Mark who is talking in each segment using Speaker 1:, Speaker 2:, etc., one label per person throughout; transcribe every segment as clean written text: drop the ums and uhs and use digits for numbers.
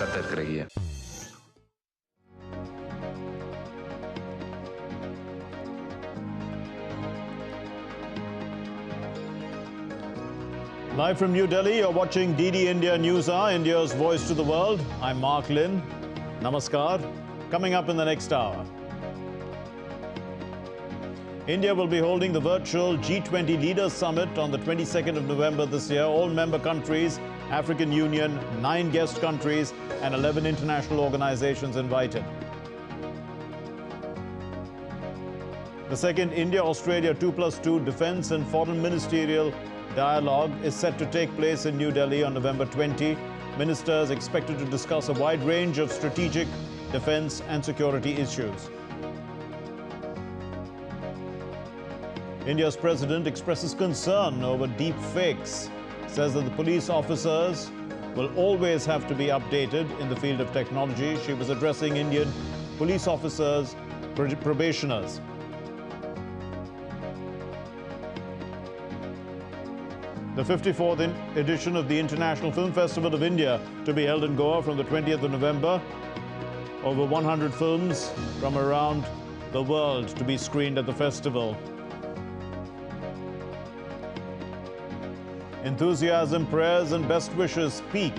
Speaker 1: सतर्क रहिए।
Speaker 2: Live from New Delhi, you're watching DD India News Hour, India's voice to the world. I'm Mark Lynn. Namaskar. Coming up in the next hour. India will be holding the virtual G20 Leaders Summit on the 22nd of November this year. All member countries, African Union, 9 guest countries, and 11 international organizations invited. The second India-Australia 2+2 Defence and Foreign Ministerial Dialogue is set to take place in New Delhi on November 20. Ministers expected to discuss a wide range of strategic, defence and security issues. India's president expresses concern over deep fakes, says that the police officers will always have to be updated in the field of technology. She was addressing Indian police officers, probationers. The 54th edition of the International Film Festival of India to be held in Goa from the 20th of November. Over 100 films from around the world to be screened at the festival. Enthusiasm, prayers and best wishes peak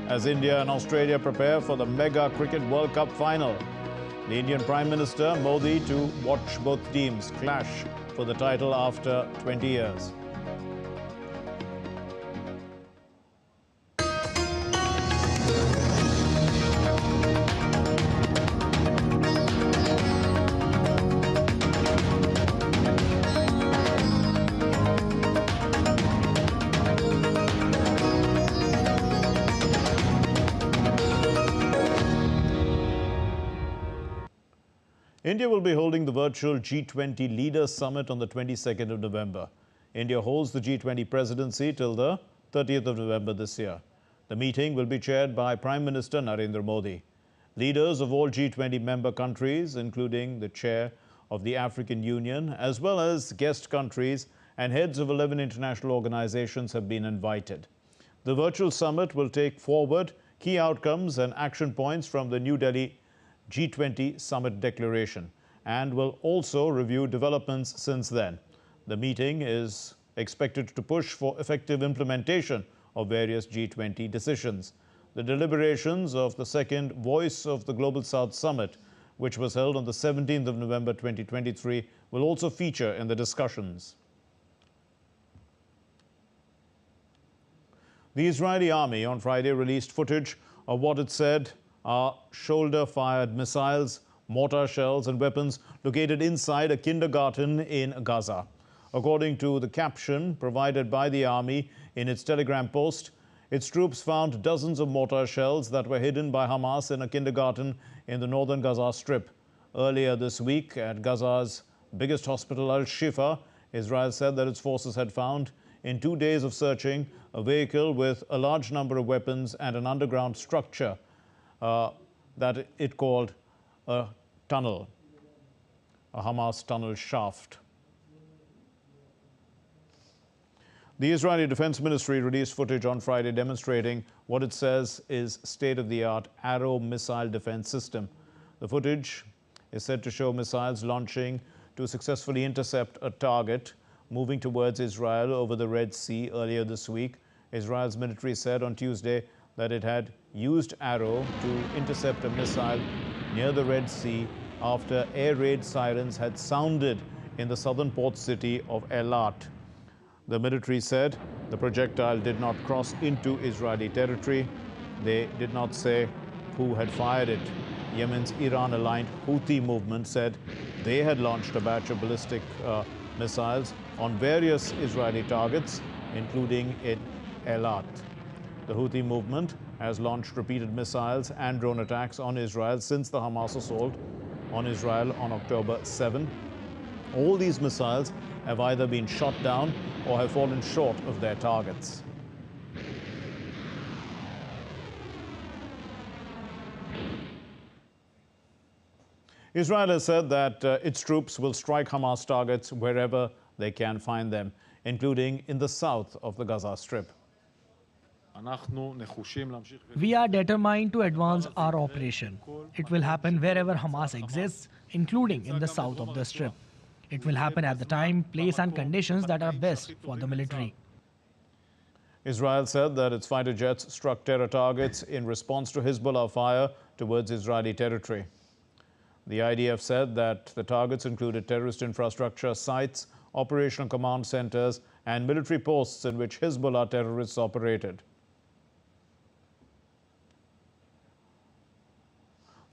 Speaker 2: as India and Australia prepare for the mega Cricket World Cup final. The Indian Prime Minister Modi to watch both teams clash for the title after 20 years. India will be holding the virtual G20 Leaders Summit on the 22nd of November. India holds the G20 presidency till the 30th of November this year. The meeting will be chaired by Prime Minister Narendra Modi. Leaders of all G20 member countries, including the chair of the African Union, as well as guest countries and heads of 11 international organizations have been invited. The virtual summit will take forward key outcomes and action points from the New Delhi G20 Summit Declaration and will also review developments since then. The meeting is expected to push for effective implementation of various G20 decisions. The deliberations of the second Voice of the Global South Summit, which was held on the 17th of November 2023, will also feature in the discussions. The Israeli army on Friday released footage of what it said are shoulder-fired missiles, mortar shells and weapons located inside a kindergarten in Gaza. According to the caption provided by the army in its Telegram post, its troops found dozens of mortar shells that were hidden by Hamas in a kindergarten in the northern Gaza Strip. Earlier this week, at Gaza's biggest hospital, Al-Shifa, Israel said that its forces had found, in 2 days of searching, a vehicle with a large number of weapons and an underground structure that it called a tunnel, a Hamas tunnel shaft. The Israeli Defense Ministry released footage on Friday demonstrating what it says is state-of-the-art Arrow missile defense system. The footage is said to show missiles launching to successfully intercept a target moving towards Israel over the Red Sea earlier this week. Israel's military said on Tuesday that it had used Arrow to intercept a missile near the Red Sea after air raid sirens had sounded in the southern port city of Eilat. The military said the projectile did not cross into Israeli territory. They did not say who had fired it. Yemen's Iran-aligned Houthi movement said they had launched a batch of ballistic missiles on various Israeli targets, including in Eilat. The Houthi movement has launched repeated missiles and drone attacks on Israel since the Hamas assault on Israel on October 7. All these missiles have either been shot down or have fallen short of their targets. Israel has said that its troops will strike Hamas targets wherever they can find them, including in the south of the Gaza Strip.
Speaker 1: We are determined to advance our operation. It will happen wherever Hamas exists, including in the south of the Strip. It will happen at the time, place and conditions that are best for the military.
Speaker 2: Israel said that its fighter jets struck terror targets in response to Hezbollah fire towards Israeli territory. The IDF said that the targets included terrorist infrastructure sites, operational command centers, and military posts in which Hezbollah terrorists operated.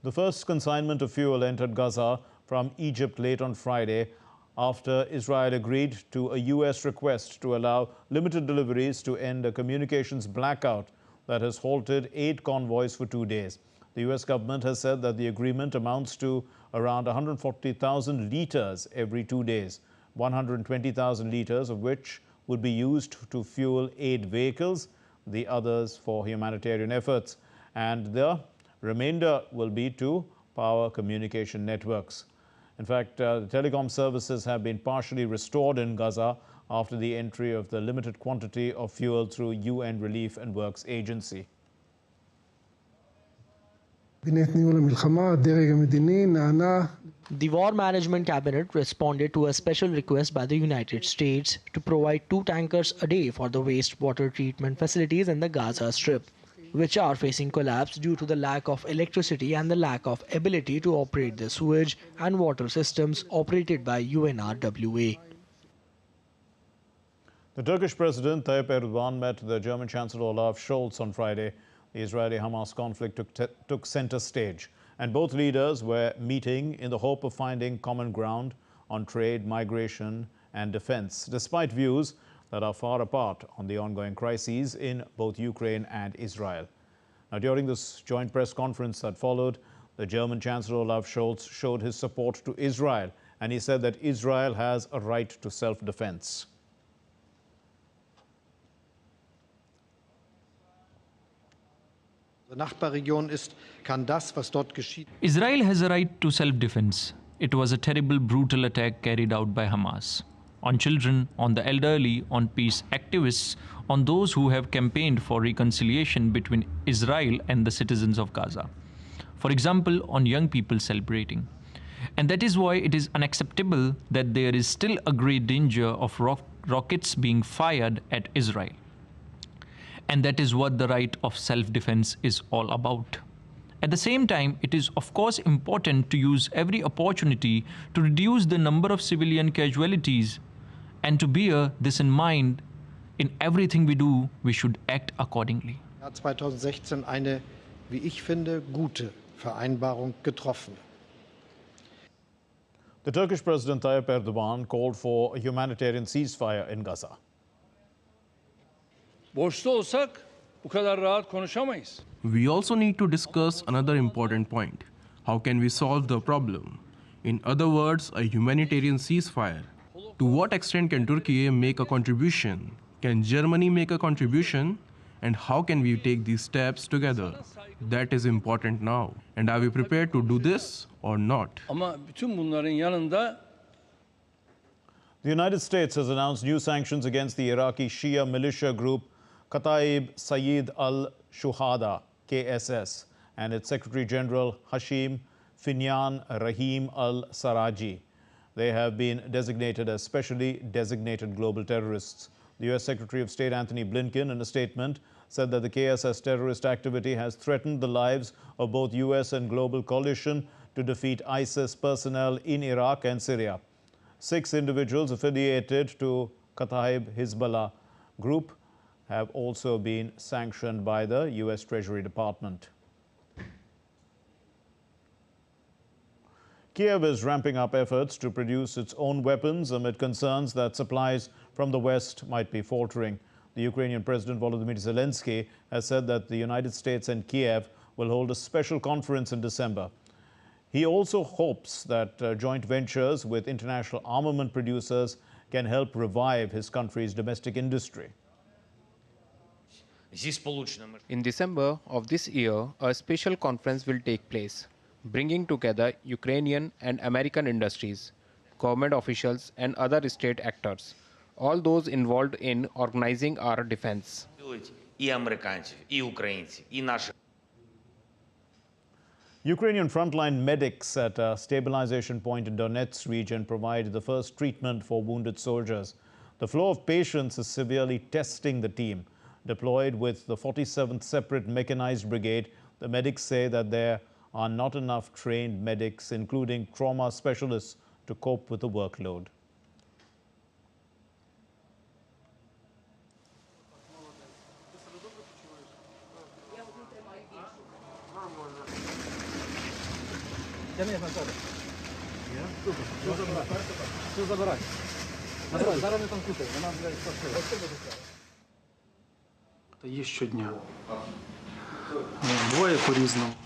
Speaker 2: The first consignment of fuel entered Gaza from Egypt late on Friday after Israel agreed to a U.S. request to allow limited deliveries to end a communications blackout that has halted 8 convoys for 2 days. The U.S. government has said that the agreement amounts to around 140,000 litres every 2 days, 120,000 litres of which would be used to fuel aid vehicles, the others for humanitarian efforts, and the remainder will be to power communication networks. In fact, the telecom services have been partially restored in Gaza after the entry of the limited quantity of fuel through UN Relief and Works Agency.
Speaker 3: The War Management Cabinet responded to a special request by the United States to provide 2 tankers a day for the wastewater treatment facilities in the Gaza Strip, which are facing collapse due to the lack of electricity and the lack of ability to operate the sewage and water systems operated by UNRWA.
Speaker 2: The Turkish President Tayyip Erdogan met the German Chancellor Olaf Scholz on Friday. The Israeli-Hamas conflict took center stage, and both leaders were meeting in the hope of finding common ground on trade, migration, and defense, despite views that are far apart on the ongoing crises in both Ukraine and Israel. Now, during this joint press conference that followed, the German Chancellor Olaf Scholz showed his support to Israel, and he said that Israel has a right to self-defense.
Speaker 4: Israel has a right to self-defense. It was a terrible, brutal attack carried out by Hamas on children, on the elderly, on peace activists, on those who have campaigned for reconciliation between Israel and the citizens of Gaza. For example, on young people celebrating. And that is why it is unacceptable that there is still a great danger of rockets being fired at Israel. And that is what the right of self-defense is all about. At the same time, it is of course important to use every opportunity to reduce the number of civilian casualties, and to bear this in mind. In everything we do, we should act accordingly.
Speaker 5: 2016 eine, wie ich finde, gute Vereinbarung getroffen.
Speaker 2: The Turkish President Tayyip Erdogan called for a humanitarian ceasefire in Gaza.
Speaker 6: Borçlu olsak bu kadar rahat konuşamayız.
Speaker 7: We also need to discuss another important point. How can we solve the problem? In other words, a humanitarian ceasefire. To what extent can Turkey make a contribution? Can Germany make a contribution? And how can we take these steps together? That is important now. And are we prepared to do this or not?
Speaker 6: Ama bütün bunların yanında
Speaker 2: The United States has announced new sanctions against the Iraqi Shia militia group Kataib Sayyid al-Shuhada, KSS, and its Secretary General Hashim Finyan Rahim al-Saraji. They have been designated as specially designated global terrorists. The U.S. Secretary of State Anthony Blinken, in a statement, said that the KSS terrorist activity has threatened the lives of both U.S. and global coalition to defeat ISIS personnel in Iraq and Syria. 6 individuals affiliated to Kataib Hezbollah group have also been sanctioned by the U.S. Treasury Department. Kiev is ramping up efforts to produce its own weapons amid concerns that supplies from the West might be faltering. The Ukrainian President Volodymyr Zelensky has said that the United States and Kiev will hold a special conference in December. He also hopes that joint ventures with international armament producers can help revive his country's domestic industry.
Speaker 8: In December of this year, a special conference will take place, bringing together Ukrainian and American industries, government officials, and other state actors, all those involved in organizing our defense.
Speaker 9: і американців, і українців, і наших.
Speaker 2: Ukrainian frontline medics at a stabilization point in Donetsk region provided the first treatment for wounded soldiers. The flow of patients is severely testing the team. Deployed with the 47th Separate Mechanized Brigade, the medics say that there are not enough trained medics, including trauma specialists, to cope with the workload.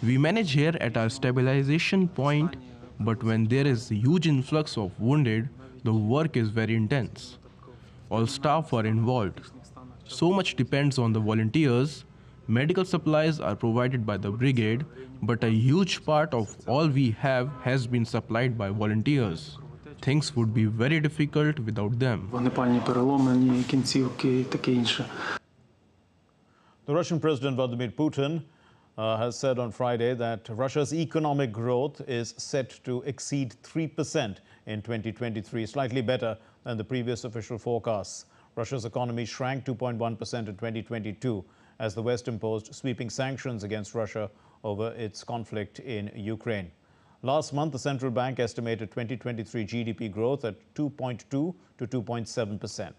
Speaker 7: We manage here at our stabilization point, but when there is a huge influx of wounded, the work is very intense. All staff are involved. So much depends on the volunteers. Medical supplies are provided by the brigade, but a huge part of all we have has been supplied by volunteers. Things would be very difficult without them.
Speaker 2: The Russian President Vladimir Putin has said on Friday that Russia's economic growth is set to exceed 3% in 2023, slightly better than the previous official forecasts. Russia's economy shrank 2.1% in 2022 as the West imposed sweeping sanctions against Russia over its conflict in Ukraine. Last month, the central bank estimated 2023 GDP growth at 2.2 to 2.7%.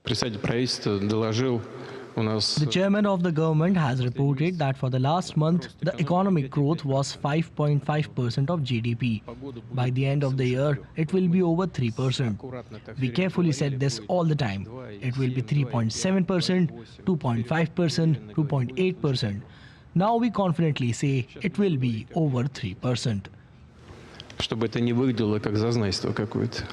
Speaker 3: The chairman of the government has reported that for the last month, the economic growth was 5.5% of GDP. By the end of the year, it will be over 3%. We carefully said this all the time. It will be 3.7%, 2.5%, 2.8%. Now we confidently say it will be over 3%.
Speaker 10: Чтобы это не выглядело как зазнайство какое-то.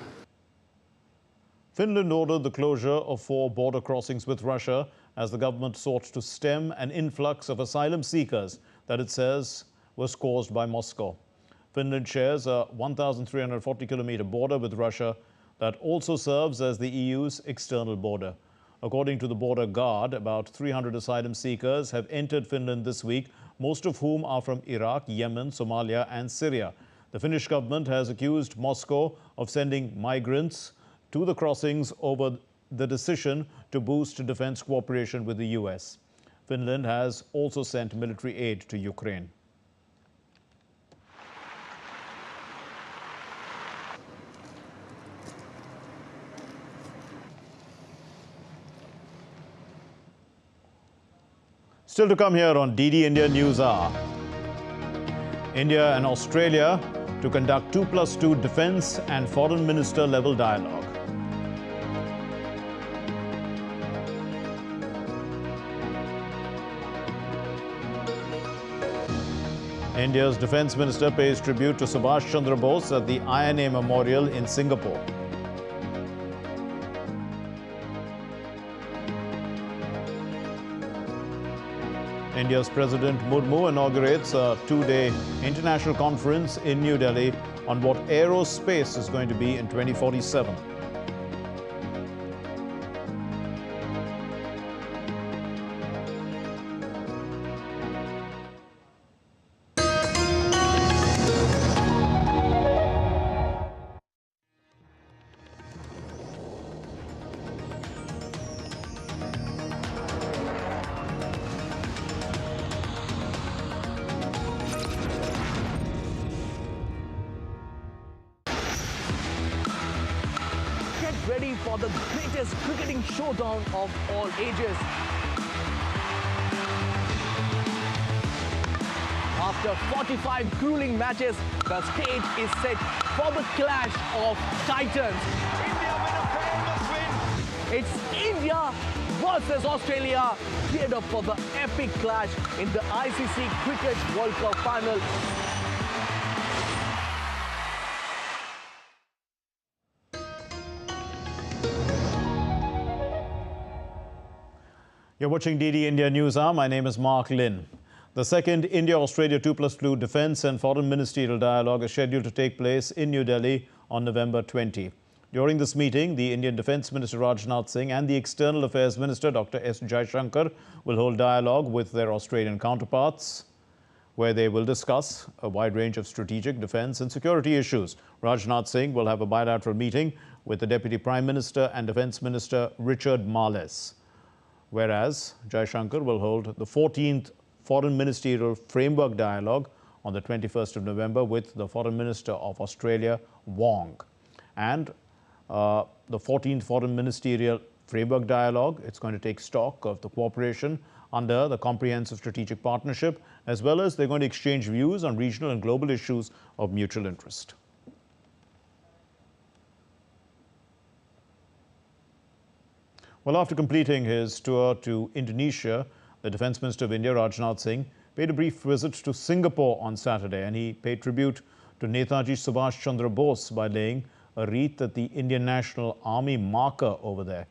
Speaker 2: Finland ordered the closure of 4 border crossings with Russia as the government sought to stem an influx of asylum seekers that it says was caused by Moscow. Finland shares a 1,340-kilometer border with Russia that also serves as the EU's external border. According to the border guard, about 300 asylum seekers have entered Finland this week, most of whom are from Iraq, Yemen, Somalia and Syria. The Finnish government has accused Moscow of sending migrants to the crossings over the decision to boost defense cooperation with the US. Finland has also sent military aid to Ukraine. Still to come here on DD India News Hour. India and Australia to conduct 2+2 defense and foreign minister level dialogue. India's defense minister pays tribute to Subhash Chandra Bose at the INA Memorial in Singapore. India's President Murmu inaugurates a 2-day international conference in New Delhi on what aerospace is going to be in 2047.
Speaker 11: Ready for the greatest cricketing showdown of all ages. After 45 grueling matches, the stage is set for the clash of titans. India win a famous win. It's India versus Australia, geared up for the epic clash in the ICC Cricket World Cup final.
Speaker 2: You're watching DD India News Hour. My name is Mark Lin. The second India-Australia 2+2 defense and foreign ministerial dialogue is scheduled to take place in New Delhi on November 20. During this meeting, the Indian Defence Minister Rajnath Singh and the External Affairs Minister Dr. S. Jaishankar will hold dialogue with their Australian counterparts, where they will discuss a wide range of strategic, defence and security issues. Rajnath Singh will have a bilateral meeting with the Deputy Prime Minister and Defence Minister Richard Marles, whereas Jaishankar will hold the 14th Foreign Ministerial Framework Dialogue on the 21st of November with the Foreign Minister of Australia, Wong. And the 14th Foreign Ministerial Framework Dialogue, it's going to take stock of the cooperation under the Comprehensive Strategic Partnership, as well as they're going to exchange views on regional and global issues of mutual interest. Well, after completing his tour to Indonesia, the Defence Minister of India, Rajnath Singh, paid a brief visit to Singapore on Saturday, and he paid tribute to Netaji Subhash Chandra Bose by laying a wreath at the Indian National Army marker over there.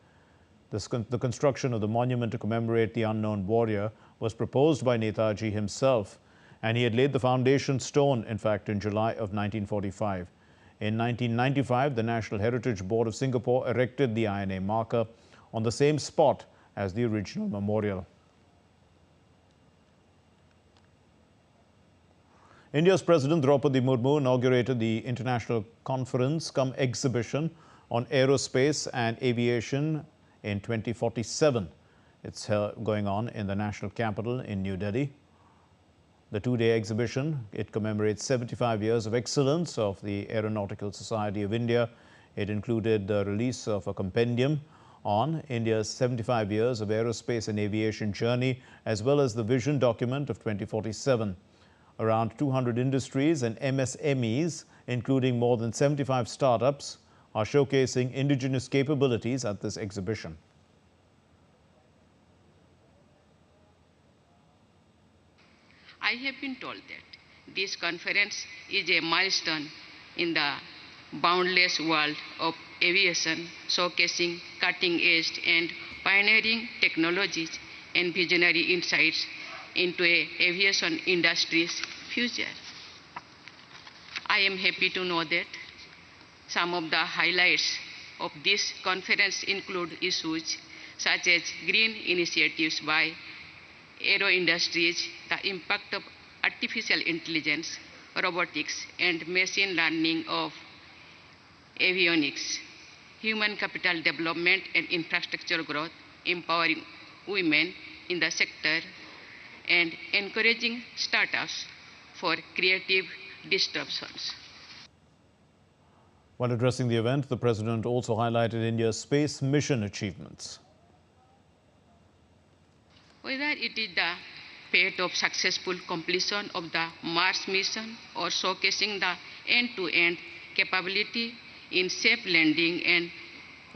Speaker 2: The construction of the monument to commemorate the unknown warrior was proposed by Netaji himself, and he had laid the foundation stone, in fact, in July of 1945. In 1995, the National Heritage Board of Singapore erected the INA marker on the same spot as the original memorial. India's President Droupadi Murmu inaugurated the International Conference cum Exhibition on Aerospace and Aviation in 2047. It's going on in the national capital in New Delhi. The two-day exhibition, it commemorates 75 years of excellence of the Aeronautical Society of India. It included the release of a compendium on India's 75 years of aerospace and aviation journey, as well as the vision document of 2047. Around 200 industries and MSMEs, including more than 75 startups, are showcasing indigenous capabilities at this exhibition.
Speaker 12: I have been told that this conference is a milestone in the boundless world of aviation, showcasing cutting-edge and pioneering technologies and visionary insights into a aviation industry's future. I am happy to know that some of the highlights of this conference include issues such as green initiatives by aero industries, the impact of artificial intelligence, robotics, and machine learning of avionics, human capital development and infrastructure growth, empowering women in the sector, and encouraging startups for creative disruptions.
Speaker 2: While addressing the event, the President also highlighted India's space mission achievements.
Speaker 12: Whether it is the fate of successful completion of the Mars mission or showcasing the end-to-end capability in safe landing and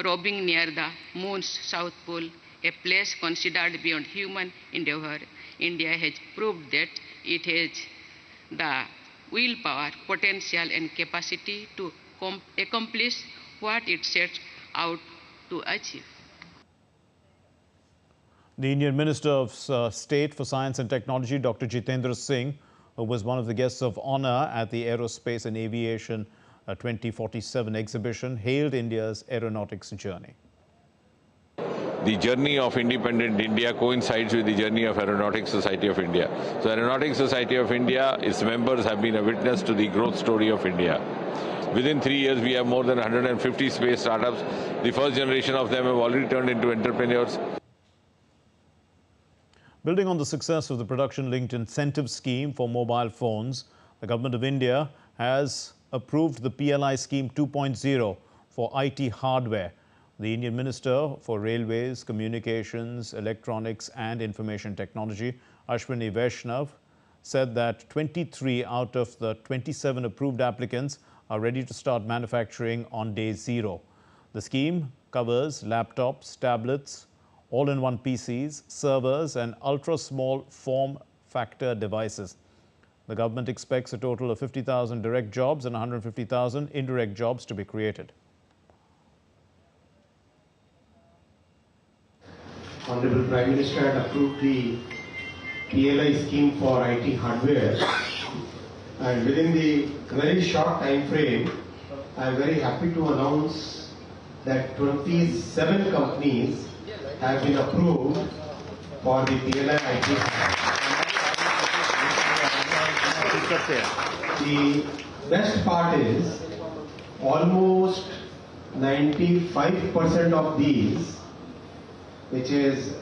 Speaker 12: roving near the moon's south pole, a place considered beyond human endeavor, India has proved that it has the willpower, potential and capacity to accomplish what it sets out to achieve.
Speaker 2: The Indian Minister of State for Science and Technology, Dr. Jitendra Singh, who was one of the guests of honor at the Aerospace and Aviation 2047 exhibition, hailed India's aeronautics journey.
Speaker 13: The journey of independent India coincides with the journey of Aeronautics Society of India. So Aeronautics Society of India, its members have been a witness to the growth story of India. Within 3 years, we have more than 150 space startups. The first generation of them have already turned into entrepreneurs.
Speaker 2: Building on the success of the production-linked incentive scheme for mobile phones, the Government of India has approved the PLI Scheme 2.0 for IT hardware. The Indian Minister for Railways, Communications, Electronics and Information Technology, Ashwini Vaishnav, said that 23 out of the 27 approved applicants are ready to start manufacturing on day zero. The scheme covers laptops, tablets, all-in-one PCs, servers and ultra-small form factor devices. The government expects a total of 50,000 direct jobs and 150,000 indirect jobs to be created.
Speaker 14: Honorable Prime Minister had approved the PLI scheme for IT hardware, and within the very short time frame, I am very happy to announce that 27 companies have been approved for the PLI IT. The best part is almost 95% of these, which is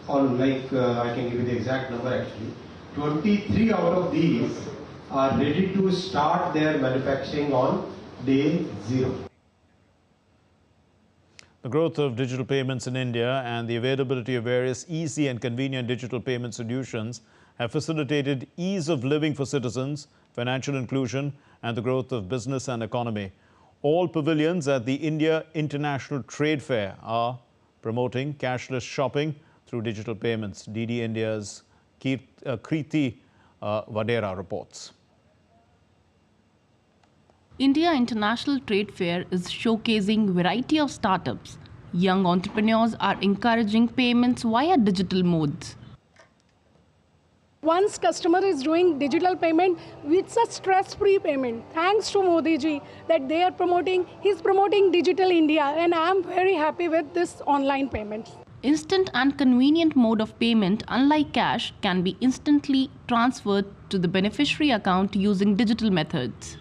Speaker 14: I can give you the exact number actually, 23 out of these are ready to start their manufacturing on day 0.
Speaker 2: The growth of digital payments in India and the availability of various easy and convenient digital payment solutions have facilitated ease of living for citizens, financial inclusion, and the growth of business and economy. All pavilions at the India International Trade Fair are promoting cashless shopping through digital payments. DD India's Kriti Vadera reports.
Speaker 15: India International Trade Fair is showcasing variety of startups. Young entrepreneurs are encouraging payments via digital modes.
Speaker 16: Once customer is doing digital payment with such stress-free payment, thanks to Modi ji that they are promoting, he's promoting Digital India, and I am very happy with this online payment.
Speaker 15: Instant and convenient mode of payment, unlike cash, can be instantly transferred to the beneficiary account using digital methods.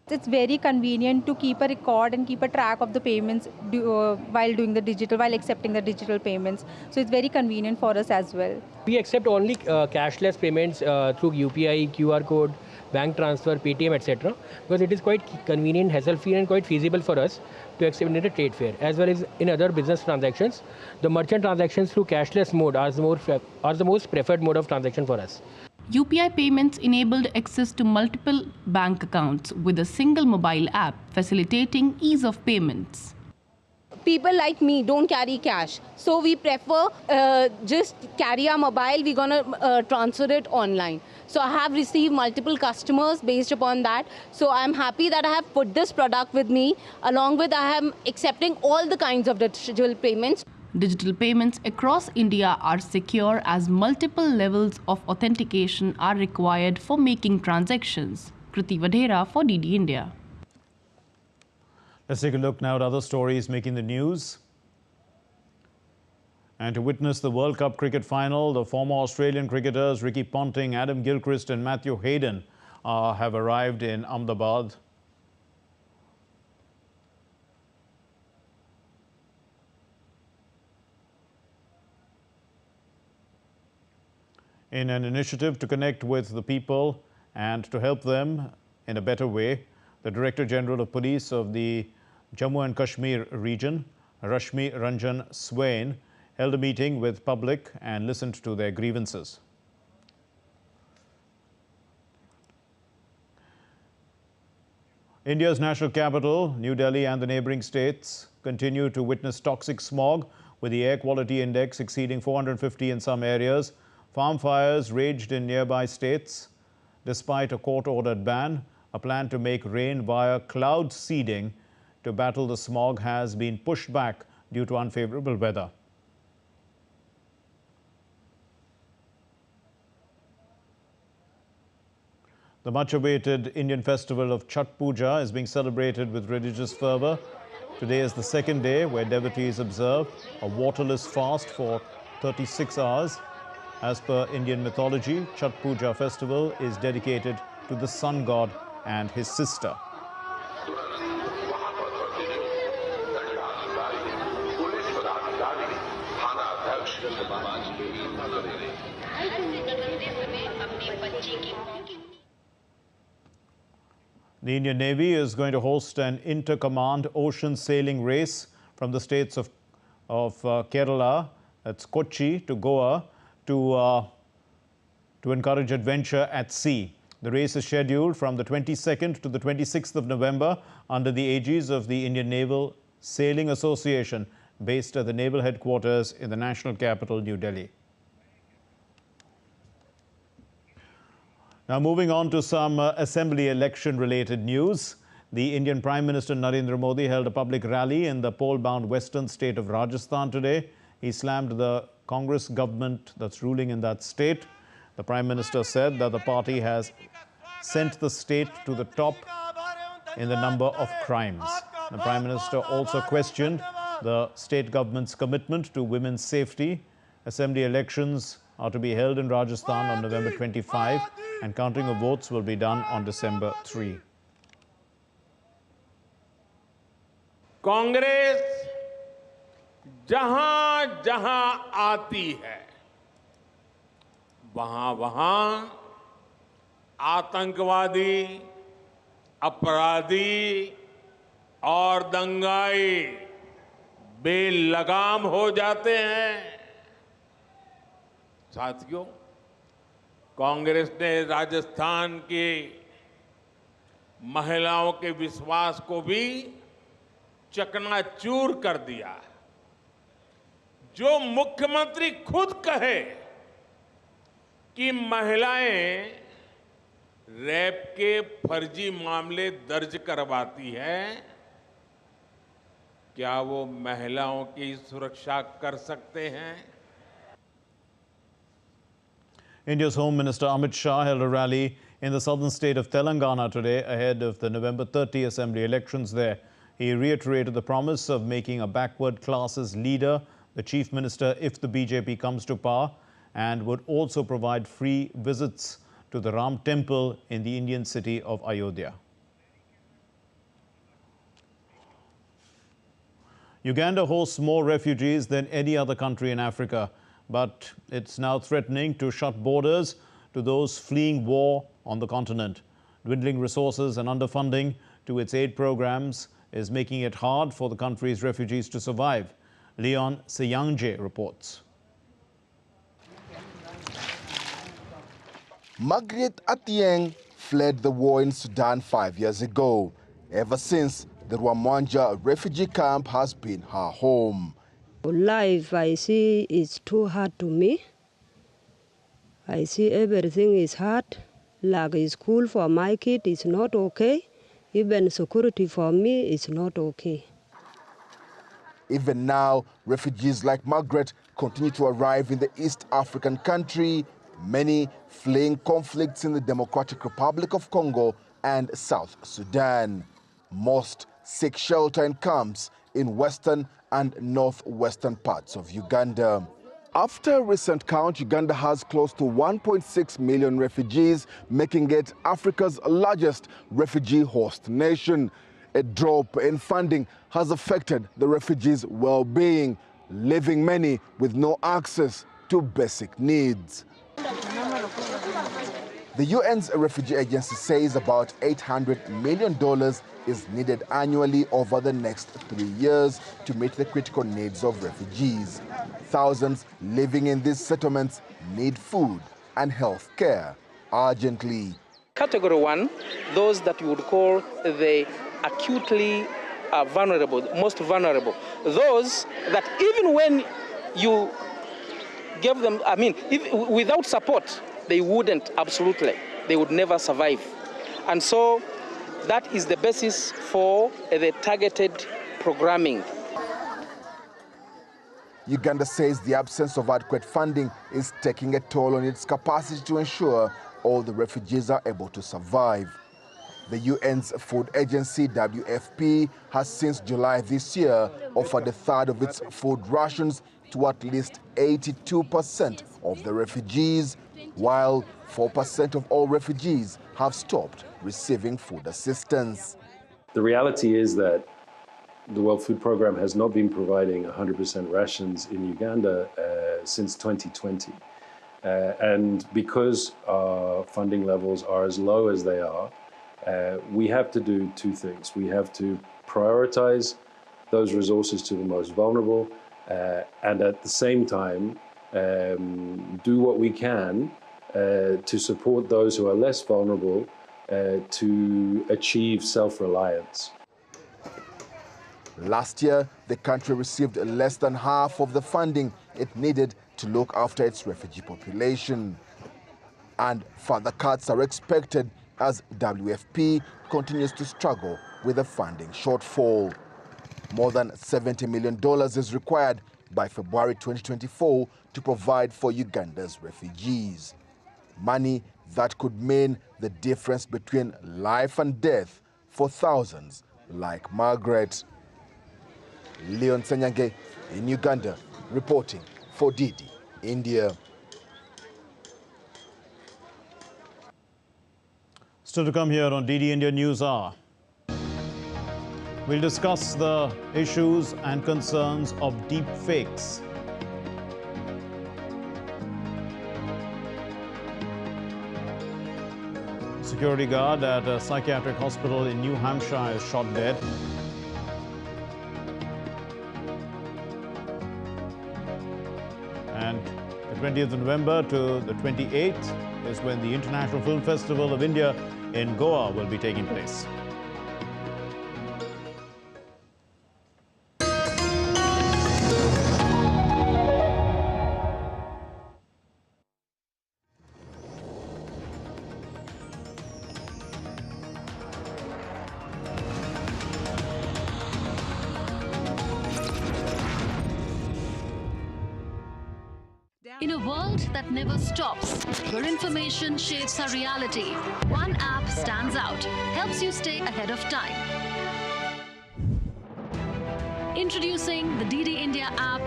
Speaker 17: It's very convenient to keep a record and keep a track of the payments while accepting the digital payments. So it's very convenient for us as well.
Speaker 18: We accept only cashless payments through UPI, QR code, bank transfer, Paytm, etc. Because it is quite convenient, hassle-free, and quite feasible for us to accept in a trade fair. As well as in other business transactions, the merchant transactions through cashless mode are the most preferred mode of transaction for us.
Speaker 15: UPI payments enabled access to multiple bank accounts with a single mobile app, facilitating ease of payments.
Speaker 19: People like me don't carry cash, so we prefer just carry our mobile. We're gonna transfer it online. So I have received multiple customers based upon that. So I'm happy that I have put this product with me. Along with I am accepting all the kinds of digital payments.
Speaker 15: Digital payments across India are secure as multiple levels of authentication are required for making transactions. Kriti Vadera for DD India.
Speaker 2: Let's take a look now at other stories making the news. And to witness the World Cup cricket final, the former Australian cricketers Ricky Ponting, Adam Gilchrist and Matthew Hayden have arrived in Ahmedabad. In an initiative to connect with the people and to help them in a better way, the Director General of Police of the Jammu and Kashmir region, Rashmi Ranjan Swain, held a meeting with public and listened to their grievances. India's national capital, New Delhi, and the neighbouring states continue to witness toxic smog, with the air quality index exceeding 450 in some areas. Farm fires raged in nearby states. Despite a court-ordered ban, a plan to make rain via cloud seeding to battle the smog has been pushed back due to unfavourable weather. The much-awaited Indian festival of Chhath Puja is being celebrated with religious fervour. Today is the second day where devotees observe a waterless fast for 36 hours. As per Indian mythology, Chhath Puja festival is dedicated to the sun god and his sister. The Indian Navy is going to host an inter-command ocean sailing race from the states of Kerala, that's Kochi, to Goa, to encourage adventure at sea. The race is scheduled from the 22nd to the 26th of November under the aegis of the Indian Naval Sailing Association, based at the Naval Headquarters in the national capital, New Delhi. Now moving on to some assembly election-related news. The Indian Prime Minister Narendra Modi held a public rally in the poll-bound western state of Rajasthan today. He slammed the Congress government that's ruling in that state. The Prime Minister said that the party has sent the state to the top in the number of crimes. The Prime Minister also questioned the state government's commitment to women's safety. Assembly elections are to be held in Rajasthan on November 25 and counting of votes will be done on December 3.
Speaker 20: Congress जहां जहां आती है वहां वहां आतंकवादी, अपराधी और दंगाई बेलगाम हो जाते हैं। साथियों, कांग्रेस ने राजस्थान की महिलाओं के विश्वास को भी चकनाचूर कर दिया। जो मुख्यमंत्री खुद कहे कि महिलाएं रेप के फर्जी मामले दर्ज करवाती है, क्या वो महिलाओं की सुरक्षा कर सकते हैं?
Speaker 2: India's Home Minister Amit Shah held a rally in the southern state of Telangana today ahead of the November 30 assembly elections there. He reiterated the promise of making a backward classes leader the chief minister if the BJP comes to power, and would also provide free visits to the Ram temple in the Indian city of Ayodhya. Uganda hosts more refugees than any other country in Africa, but it's now threatening to shut borders to those fleeing war on the continent. Dwindling resources and underfunding to its aid programs is making it hard for the country's refugees to survive. Leon Seyangje reports.
Speaker 21: Margaret Atieng fled the war in Sudan 5 years ago. Ever since, the Rwamwanja refugee camp has been her home.
Speaker 22: Life I see is too hard to me. I see everything is hard. Like school for my kid is not okay. Even security for me is not okay.
Speaker 21: Even now, refugees like Margaret continue to arrive in the East African country, many fleeing conflicts in the Democratic Republic of Congo and South Sudan. Most seek shelter in camps in western and northwestern parts of Uganda. After a recent count, Uganda has close to 1.6 million refugees, making it Africa's largest refugee host nation. A drop in funding has affected the refugees' well-being, leaving many with no access to basic needs. The UN's refugee agency says about $800 million is needed annually over the next 3 years to meet the critical needs of refugees. Thousands living in these settlements need food and health care urgently.
Speaker 23: Category 1, those that you would call the acutely vulnerable, most vulnerable. Those that even when you give them, without support, they wouldn't, absolutely. They would never survive. And so that is the basis for the targeted programming.
Speaker 21: Uganda says the absence of adequate funding is taking a toll on its capacity to ensure all the refugees are able to survive. The UN's food agency, WFP, has since July this year offered a third of its food rations to at least 82% of the refugees, while 4% of all refugees have stopped receiving food assistance.
Speaker 24: The reality is that the World Food Programme has not been providing 100% rations in Uganda since 2020. And because our funding levels are as low as they are, we have to do two things. We have to prioritize those resources to the most vulnerable, and at the same time, do what we can to support those who are less vulnerable to achieve self-reliance.
Speaker 21: Last year, the country received less than half of the funding it needed to look after its refugee population. And further cuts are expected as WFP continues to struggle with a funding shortfall. More than $70 million is required by February 2024 to provide for Uganda's refugees. Money that could mean the difference between life and death for thousands like Margaret. Leon Sanyange in Uganda, reporting for DD India.
Speaker 2: Still to come here on DD India News Hour. We'll discuss the issues and concerns of deep fakes. Security guard at a psychiatric hospital in New Hampshire is shot dead. And the 20th of November to the 28th is when the International Film Festival of India in Goa will be taking place.
Speaker 1: In a world that never stops, where information shapes our reality, one app stands out, helps you stay ahead of time. Introducing the DD India app,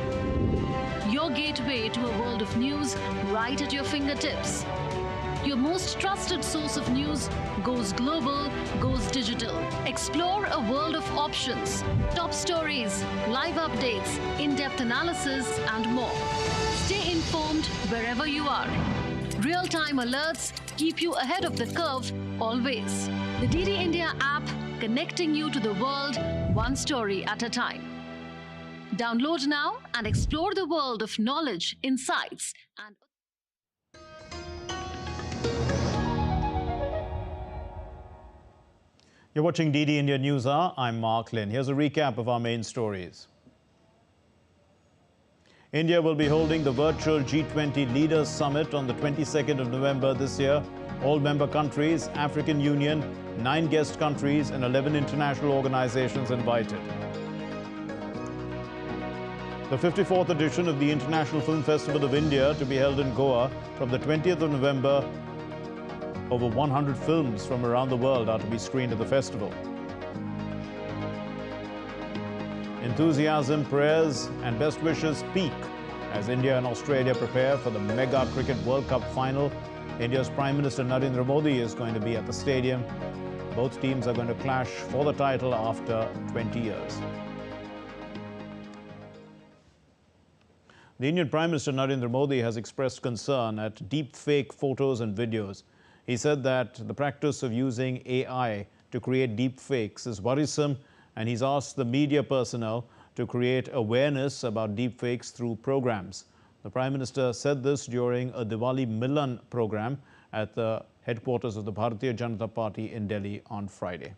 Speaker 1: your gateway to a world of news right at your fingertips. Your most trusted source of news goes global, goes digital. Explore a world of options, top stories, live updates, in-depth analysis, and more. Stay informed wherever you are. Real-time alerts keep you ahead of the curve always. The DD India app, connecting you to the world one story at a time. Download now and explore the world of knowledge, insights, and
Speaker 2: You're watching DD India News Hour. I'm Mark Lynn. Here's a recap of our main stories. India will be holding the virtual G20 Leaders Summit on the 22nd of November this year. All member countries, African Union, 9 guest countries and 11 international organizations invited. The 54th edition of the International Film Festival of India to be held in Goa from the 20th of November. Over 100 films from around the world are to be screened at the festival. Enthusiasm, prayers and best wishes peak as India and Australia prepare for the Mega Cricket World Cup final. India's Prime Minister Narendra Modi is going to be at the stadium. Both teams are going to clash for the title after 20 years. The Indian Prime Minister Narendra Modi has expressed concern at deep fake photos and videos. He said that the practice of using AI to create deep fakes is worrisome, and he's asked the media personnel to create awareness about deep fakes through programs. The Prime Minister said this during a Diwali Milan program at the headquarters of the Bharatiya Janata Party in Delhi on Friday.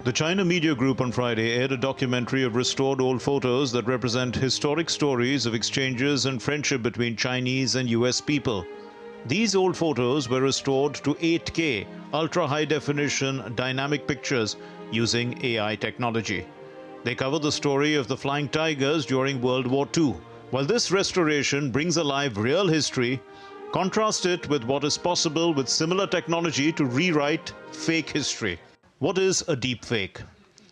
Speaker 2: The China Media Group on Friday aired a documentary of restored old photos that represent historic stories of exchanges and friendship between Chinese and US people. These old photos were restored to 8K, ultra-high-definition dynamic pictures using AI technology. They cover the story of the Flying Tigers during World War II. While this restoration brings alive real history, contrast it with what is possible with similar technology to rewrite fake history. What is a deep fake?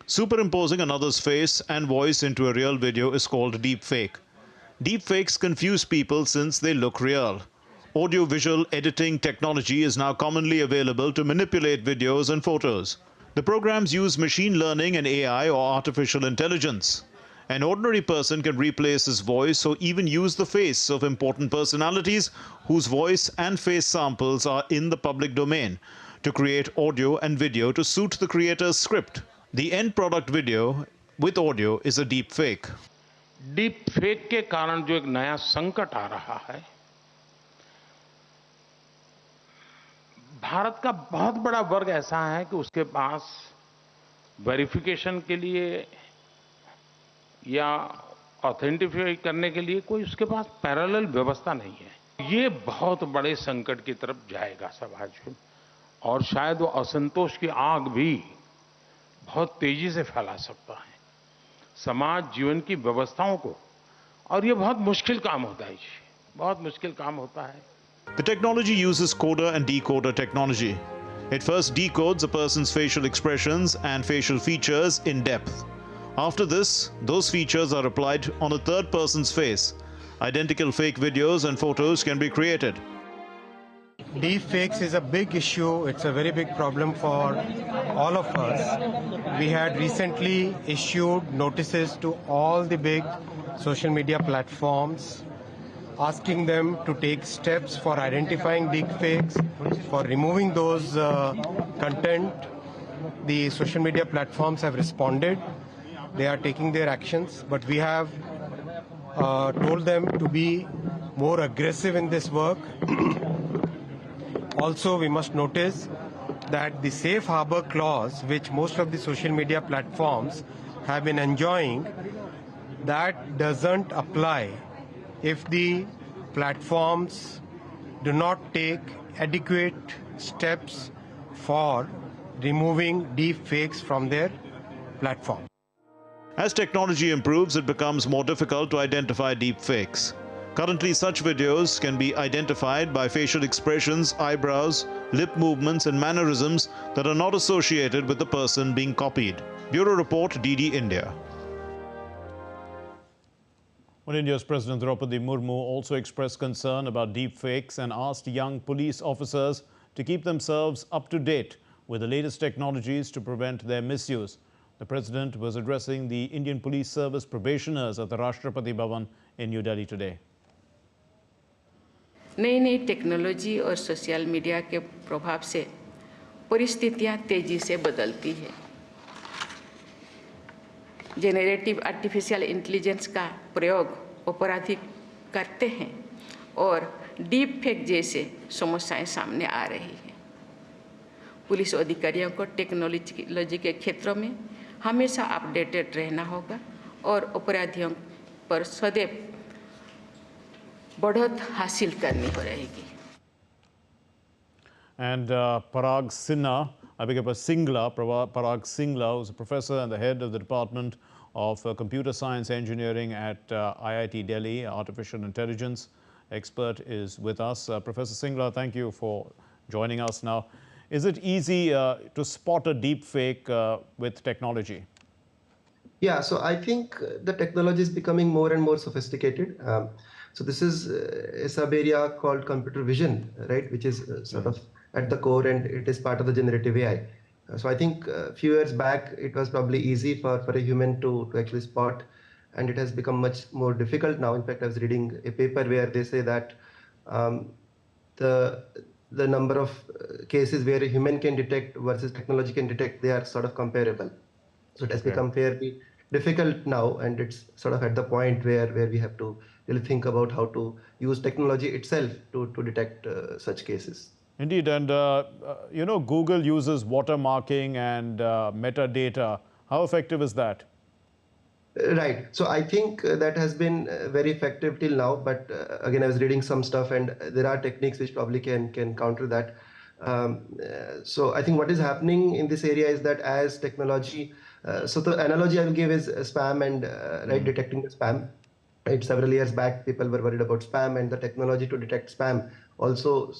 Speaker 2: Superimposing another's face and voice into a real video is called deep fake. Deep fakes confuse people since they look real. Audio-visual editing technology is now commonly available to manipulate videos and photos. The programs use machine learning and AI or artificial intelligence. An ordinary person can replace his voice or even use the face of important personalities whose voice and face samples are in the public domain to create audio and video to suit the creator's script. The end product video with audio is a deep fake.
Speaker 20: Deep fake के कारण जो एक नया संकट आ रहा है, भारत का बहुत बड़ा वर्ग ऐसा है कि उसके पास वेरिफिकेशन के लिए या ऑथेंटिफाई करने के लिए कोई उसके पास पैरेलल व्यवस्था नहीं है। ये बहुत बड़े संकट की तरफ जाएगा समाज में, और शायद वो असंतोष की आग भी बहुत तेजी से फैला सकता है समाज जीवन की व्यवस्थाओं को, और ये बहुत मुश्किल काम होता है, बहुत मुश्किल काम होता है।
Speaker 2: The technology uses coder and decoder technology. It first decodes a person's facial expressions and facial features in depth. After this, those features are applied on a third person's face. Identical fake videos and photos can be created.
Speaker 14: Deepfakes is a big issue. It's a very big problem for all of us. We had recently issued notices to all the big social media platforms, asking them to take steps for identifying deepfakes, for removing those content. The social media platforms have responded. They are taking their actions, but we have told them to be more aggressive in this work. Also, we must notice that the safe harbor clause, which most of the social media platforms have been enjoying, that doesn't apply if the platforms do not take adequate steps for removing deep fakes from their platform.
Speaker 2: As technology improves, it becomes more difficult to identify deep fakes. Currently, such videos can be identified by facial expressions, eyebrows, lip movements and mannerisms that are not associated with the person being copied. Bureau Report, DD India. Well, India's President Droupadi Murmu also expressed concern about deepfakes and asked young police officers to keep themselves up to date with the latest technologies to prevent their misuse. The President was addressing the Indian Police Service probationers at the Rashtrapati Bhavan in New Delhi today.
Speaker 12: नई नई technology और social media के प्रभाव से परिस्थितियां तेजी से बदलती है। जेनरेटिव आर्टिफिशियल इंटेलिजेंस का प्रयोग अपराधी करते हैं और डीप फेक जैसे समस्याएं सामने आ रही हैं। पुलिस अधिकारियों को टेक्नोलॉजी के क्षेत्रों में हमेशा अपडेटेड रहना होगा और अपराधियों पर सदैव बढ़त हासिल करनी हो रहेगी।
Speaker 2: And Parag Sinha, Parag Singla, who's a professor and the head of the Department of Computer Science Engineering at IIT Delhi, Artificial Intelligence expert, is with us. Professor Singla, thank you for joining us now. Is it easy to spot a deep fake with technology?
Speaker 4: Yeah, so I think the technology is becoming more and more sophisticated. So this is a sub-area called computer vision, right, which is sort of at the core, and it is part of the generative AI. So I think a few years back, it was probably easy for a human to actually spot, and it has become much more difficult now. In fact, I was reading a paper where they say that the number of cases where a human can detect versus technology can detect, they are sort of comparable. So it has become fairly difficult now, and it's sort of at the point where we have to really think about how to use technology itself to detect such cases.
Speaker 2: Indeed, and you know, Google uses watermarking and metadata. How effective is that?
Speaker 4: Right. So I think that has been very effective till now. But again, I was reading some stuff, and there are techniques which probably can counter that. So I think what is happening in this area is that as technology, so the analogy I will give is spam and right, detecting the spam. Right, several years back, people were worried about spam, and the technology to detect spam also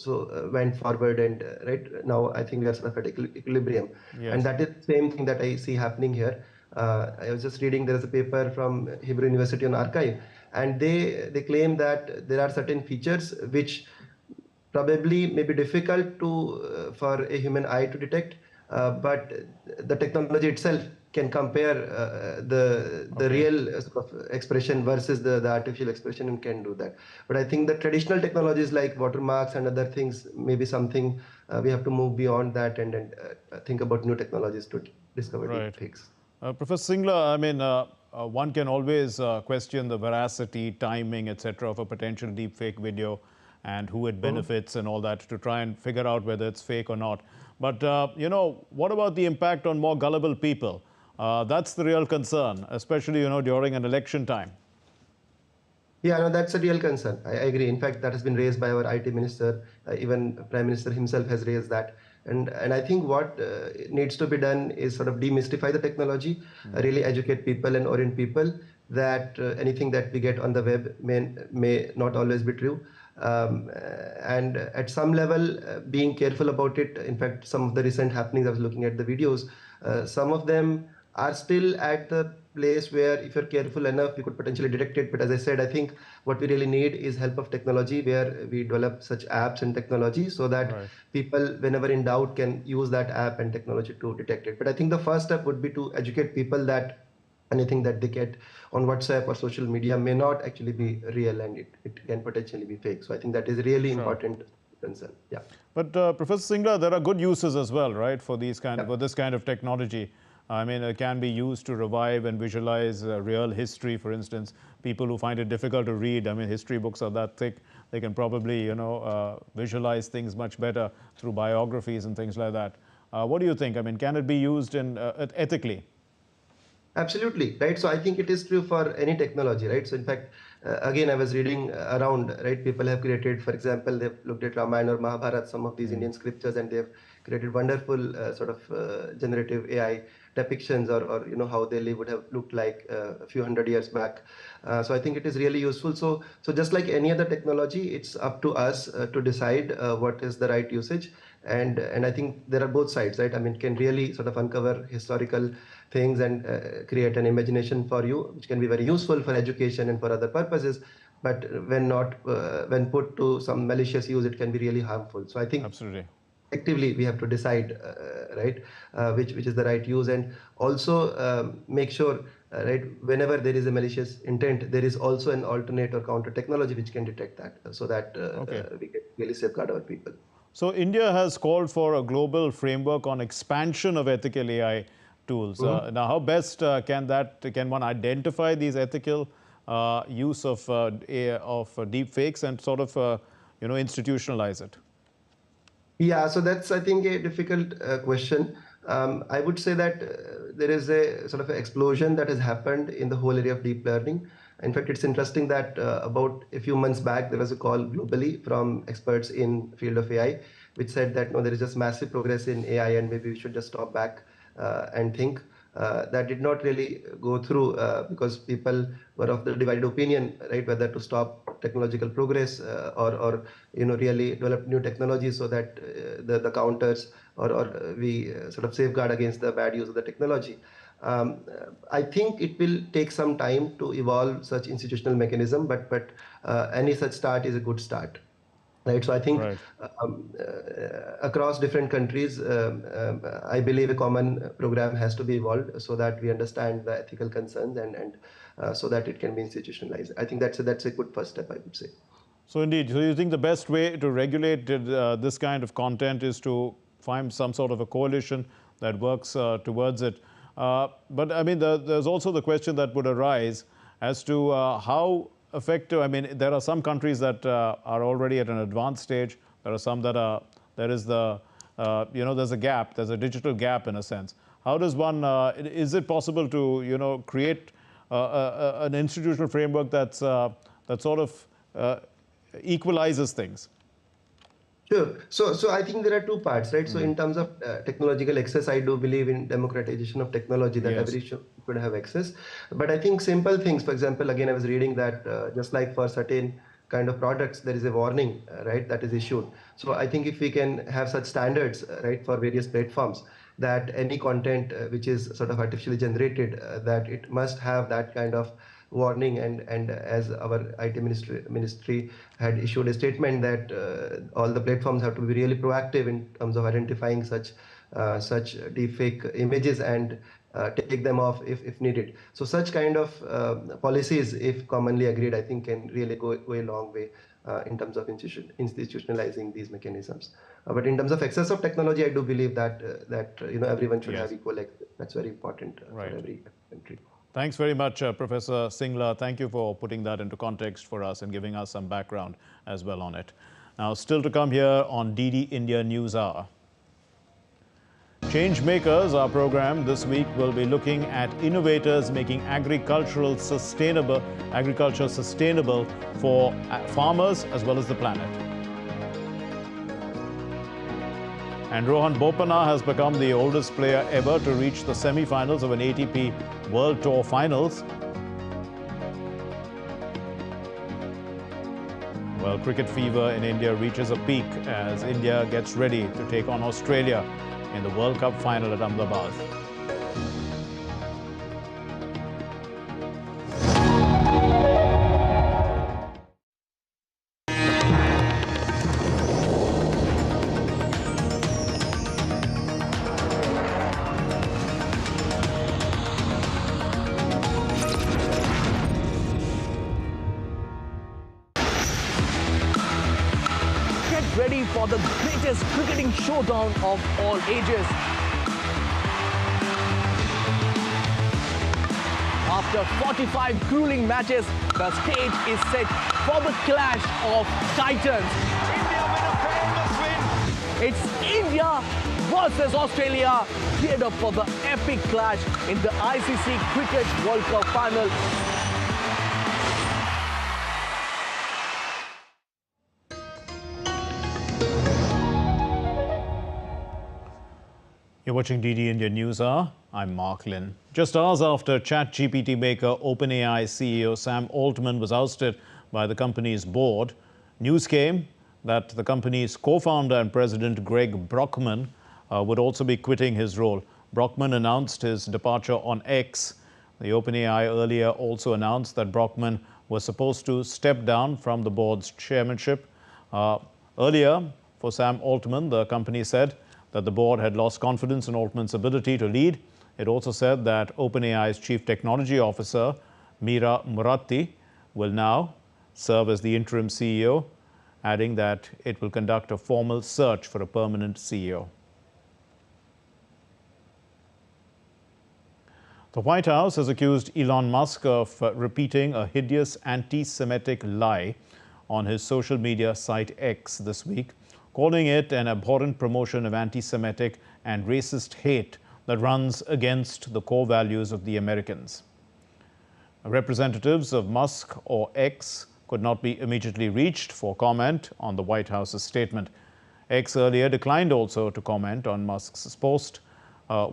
Speaker 4: went forward. And right now, I think we are sort of at equilibrium.
Speaker 2: Yes.
Speaker 4: And that is the same thing that I see happening here. I was just reading, there is a paper from Hebrew University on archive, and they claim that there are certain features which probably may be difficult to for a human eye to detect, but the technology itself can compare the real sort of expression versus the artificial expression, and can do that. But I think the traditional technologies like watermarks and other things may be something we have to move beyond that and think about new technologies to discover deepfakes.
Speaker 2: Professor Singla, I mean, one can always question the veracity, timing, etc. of a potential deepfake video and who it benefits and all that to try and figure out whether it's fake or not. But, you know, what about the impact on more gullible people? That's the real concern, especially, you know, during an election time.
Speaker 4: Yeah, no, that's a real concern. I agree. In fact, that has been raised by our IT minister. Even Prime Minister himself has raised that. And I think what needs to be done is sort of demystify the technology, really educate people and orient people, that anything that we get on the web may not always be true. And at some level, being careful about it. In fact, some of the recent happenings, I was looking at the videos, some of them are still at the place where if you're careful enough, you could potentially detect it. But as I said, I think what we really need is help of technology, where we develop such apps and technology so that people, whenever in doubt, can use that app and technology to detect it. But I think the first step would be to educate people that anything that they get on WhatsApp or social media may not actually be real, and it can potentially be fake. So I think that is really important concern. Yeah.
Speaker 2: But Professor Singla, there are good uses as well, right, for these for this kind of technology. I mean, it can be used to revive and visualize real history, for instance. People who find it difficult to read, I mean, history books are that thick, they can probably, visualize things much better through biographies and things like that. What do you think? I mean, can it be used ethically?
Speaker 4: Absolutely, right? So I think it is true for any technology, right? So in fact, again, I was reading around, right? People have created, for example, they've looked at Ramayana or Mahabharata, some of these Indian scriptures, and they've created wonderful sort of generative AI depictions, or how they would have looked like a few hundred years back. So I think it is really useful. So just like any other technology, it's up to us to decide what is the right usage. And I think there are both sides, right? I mean, it can really sort of uncover historical things and create an imagination for you, which can be very useful for education and for other purposes. But when put to some malicious use, it can be really harmful. So I think effectively we have to decide, right, which is the right use, and also make sure, right, whenever there is a malicious intent, there is also an alternate or counter technology which can detect that, so that we can really safeguard our people.
Speaker 2: So India has called for a global framework on expansion of ethical AI tools. Now, how best can one identify these ethical use of deep fakes and sort of institutionalize it?
Speaker 4: Yeah, so that's, I think, a difficult question. I would say that there is a sort of explosion that has happened in the whole area of deep learning. In fact, it's interesting that about a few months back, there was a call globally from experts in the field of AI, which said that no, there is just massive progress in AI and maybe we should just stop back and think. That did not really go through because people were of the divided opinion, right, whether to stop technological progress or really develop new technologies so that the counters or we sort of safeguard against the bad use of the technology. I think it will take some time to evolve such institutional mechanism, but any such start is a good start. Right, so I think across different countries, I believe a common program has to be evolved so that we understand the ethical concerns and so that it can be institutionalized. I think that's a good first step, I would say.
Speaker 2: So indeed, so you think the best way to regulate this kind of content is to find some sort of a coalition that works towards it. But I mean, there's also the question that would arise as to how effective. I mean, there are some countries that are already at an advanced stage. There are some that there's a gap. There's a digital gap in a sense. How does one? Is it possible to create an institutional framework that sort of equalizes things?
Speaker 4: Sure. So I think there are two parts, right? So in terms of technological access, I do believe in democratization of technology, that every should have access. But I think simple things, for example, again, I was reading that just like for certain kind of products, there is a warning, right, that is issued. So I think if we can have such standards, right, for various platforms, that any content which is sort of artificially generated, that it must have that kind of warning, and as our IT ministry had issued a statement that all the platforms have to be really proactive in terms of identifying such deepfake images and take them off if needed. So such kind of policies, if commonly agreed, I think can really go a long way in terms of institutionalizing these mechanisms. But in terms of access of technology, I do believe that everyone should have equal access. That's very important for every country.
Speaker 2: Thanks very much, Professor Singla. Thank you for putting that into context for us and giving us some background as well on it. Now, still to come here on DD India News Hour. Changemakers, our program this week, will be looking at innovators making agriculture sustainable for farmers as well as the planet. And Rohan Bopanna has become the oldest player ever to reach the semi-finals of an ATP World Tour Finals. Well, cricket fever in India reaches a peak as India gets ready to take on Australia in the World Cup final at Ahmedabad.
Speaker 11: Ready for the greatest cricketing showdown of all ages. After 45 grueling matches, the stage is set for the clash of titans. India with a famous win. It's India versus Australia, geared up for the epic clash in the ICC Cricket World Cup final.
Speaker 2: You're watching DD India News Hour. I'm Mark Lynn. Just hours after ChatGPT maker OpenAI CEO Sam Altman was ousted by the company's board, news came that the company's co-founder and president Greg Brockman would also be quitting his role. Brockman announced his departure on X. The OpenAI earlier also announced that Brockman was supposed to step down from the board's chairmanship. Earlier, for Sam Altman, the company said that the board had lost confidence in Altman's ability to lead. It also said that OpenAI's chief technology officer, Meera Murati, will now serve as the interim CEO, adding that it will conduct a formal search for a permanent CEO. The White House has accused Elon Musk of repeating a hideous anti-Semitic lie on his social media site X this week, calling it an abhorrent promotion of anti-Semitic and racist hate that runs against the core values of the Americans. Representatives of Musk or X could not be immediately reached for comment on the White House's statement. X earlier declined also to comment on Musk's post,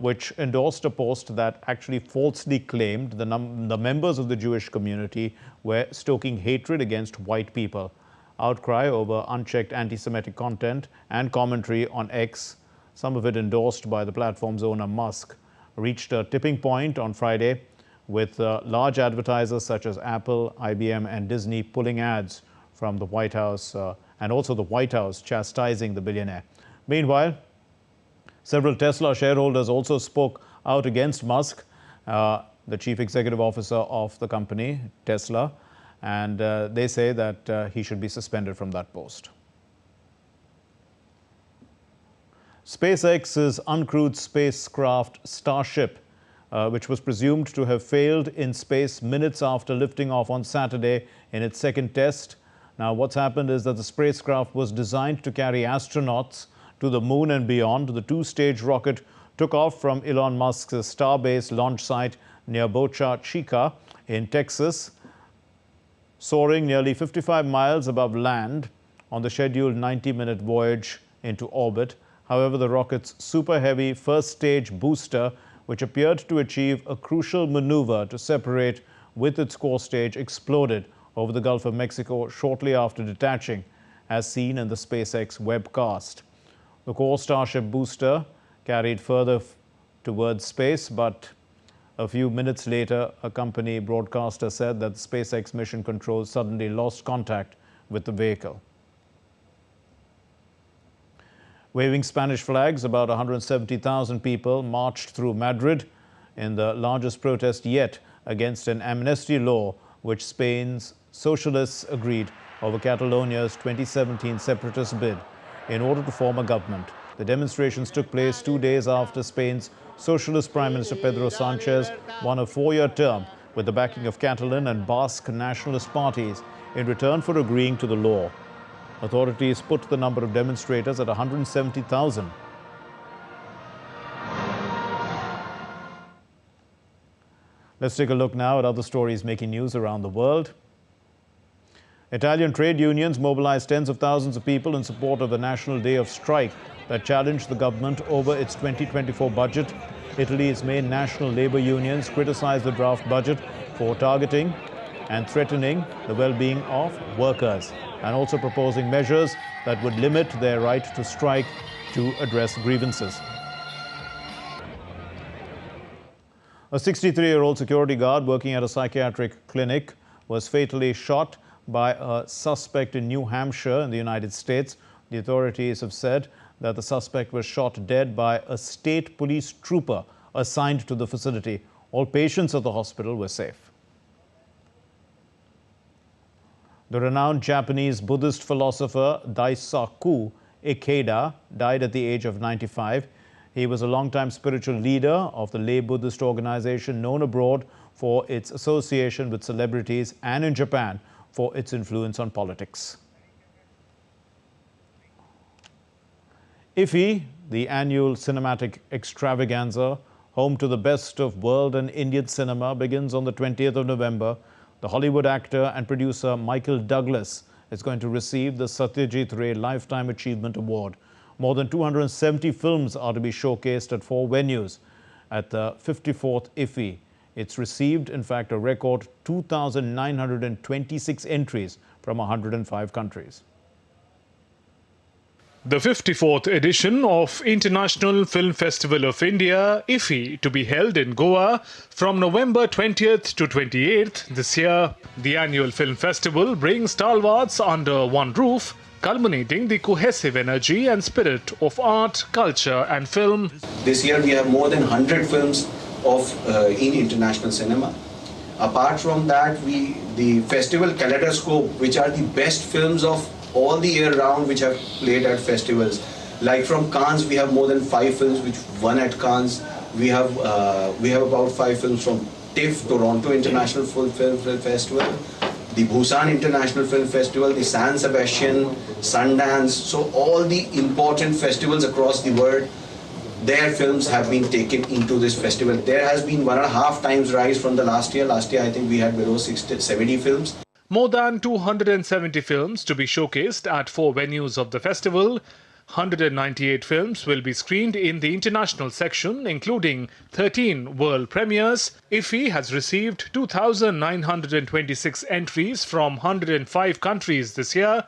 Speaker 2: which endorsed a post that actually falsely claimed the members of the Jewish community were stoking hatred against white people. Outcry over unchecked anti-Semitic content and commentary on X, some of it endorsed by the platform's owner Musk, reached a tipping point on Friday with large advertisers such as Apple, IBM and Disney pulling ads from the White House and also the White House chastising the billionaire. Meanwhile, several Tesla shareholders also spoke out against Musk, the chief executive officer of the company, Tesla, and they say that he should be suspended from that post. SpaceX's uncrewed spacecraft Starship, which was presumed to have failed in space minutes after lifting off on Saturday in its second test. Now, what's happened is that the spacecraft was designed to carry astronauts to the moon and beyond. The two-stage rocket took off from Elon Musk's Starbase launch site near Boca Chica in Texas, soaring nearly 55 miles above land on the scheduled 90-minute voyage into orbit. However, the rocket's super-heavy first-stage booster, which appeared to achieve a crucial maneuver to separate with its core stage, exploded over the Gulf of Mexico shortly after detaching, as seen in the SpaceX webcast. The core Starship booster carried further towards space, but a few minutes later, a company broadcaster said that the SpaceX mission controls suddenly lost contact with the vehicle. Waving Spanish flags, about 170,000 people marched through Madrid in the largest protest yet against an amnesty law which Spain's socialists agreed over Catalonia's 2017 separatist bid in order to form a government. The demonstrations took place 2 days after Spain's Socialist Prime Minister Pedro Sanchez won a 4-year term with the backing of Catalan and Basque nationalist parties in return for agreeing to the law. Authorities put the number of demonstrators at 170,000. Let's take a look now at other stories making news around the world. Italian trade unions mobilized tens of thousands of people in support of the National Day of Strike that challenged the government over its 2024 budget. Italy's main national labor unions criticized the draft budget for targeting and threatening the well-being of workers, and also proposing measures that would limit their right to strike to address grievances. A 63-year-old security guard working at a psychiatric clinic was fatally shot by a suspect in New Hampshire in the United States. The authorities have said that the suspect was shot dead by a state police trooper assigned to the facility. All patients at the hospital were safe. The renowned Japanese Buddhist philosopher Daisaku Ikeda died at the age of 95. He was a longtime spiritual leader of the lay Buddhist organization known abroad for its association with celebrities and in Japan for its influence on politics. IFFI, the annual cinematic extravaganza, home to the best of world and Indian cinema, begins on the 20th of November. The Hollywood actor and producer Michael Douglas is going to receive the Satyajit Ray Lifetime Achievement Award. More than 270 films are to be showcased at 4 venues at the 54th IFFI. It's received, in fact, a record 2,926 entries from 105 countries.
Speaker 5: The 54th edition of International Film Festival of India, IFFI, to be held in Goa from November 20th to 28th this year. The annual film festival brings stalwarts under one roof, culminating the cohesive energy and spirit of art, culture and film.
Speaker 6: This year we have more than 100 films in international cinema. Apart from that, the festival kaleidoscope, which are the best films of all the year round which have played at festivals. Like from Cannes, we have more than 5 films which won at Cannes. We have about 5 films from TIFF, Toronto International Film Festival, the Busan International Film Festival, the San Sebastian, Sundance. So all the important festivals across the world, their films have been taken into this festival. There has been 1.5 times rise from the last year. Last year, I think we had below 70 films.
Speaker 5: More than 270 films to be showcased at 4 venues of the festival. 198 films will be screened in the international section, including 13 world premieres. IFFI has received 2,926 entries from 105 countries this year,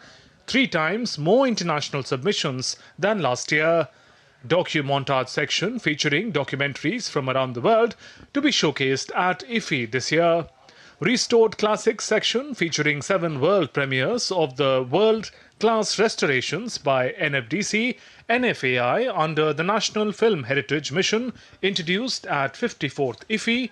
Speaker 5: 3 times more international submissions than last year. Documontage section featuring documentaries from around the world to be showcased at IFFI this year. Restored Classics section featuring 7 world premieres of the world-class restorations by NFDC, NFAI under the National Film Heritage Mission introduced at 54th IFFI.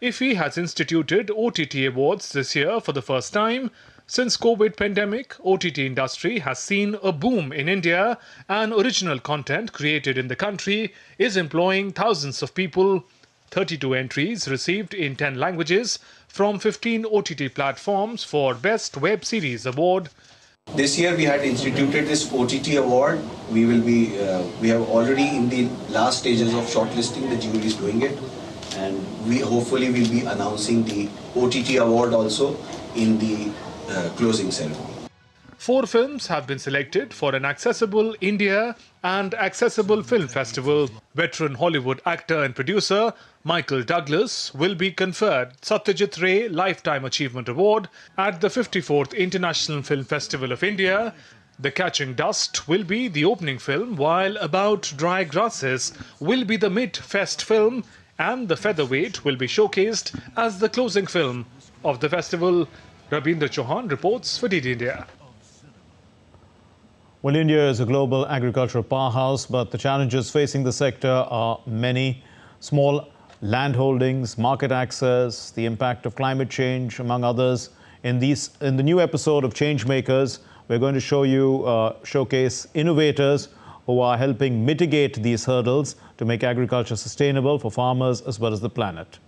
Speaker 5: IFFI has instituted OTT awards this year for the first time. Since COVID pandemic, OTT industry has seen a boom in India and original content created in the country is employing thousands of people. 32 entries received in 10 languages from 15 OTT platforms for Best Web Series Award.
Speaker 6: This year we had instituted this OTT award. We have already in the last stages of shortlisting, the jury is doing it. And we hopefully will be announcing the OTT award also in the closing ceremony.
Speaker 5: 4 films have been selected for an Accessible India and Accessible Film Festival. Veteran Hollywood actor and producer Michael Douglas will be conferred Satyajit Ray Lifetime Achievement Award at the 54th International Film Festival of India. The Catching Dust will be the opening film, while About Dry Grasses will be the mid-fest film, and The Featherweight will be showcased as the closing film of the festival. Rabindra Chauhan reports for DD India.
Speaker 2: Well, India is a global agricultural powerhouse, but the challenges facing the sector are many. Small land holdings, market access, the impact of climate change, among others. In the new episode of Changemakers, we're going to showcase innovators who are helping mitigate these hurdles to make agriculture sustainable for farmers as well as the planet.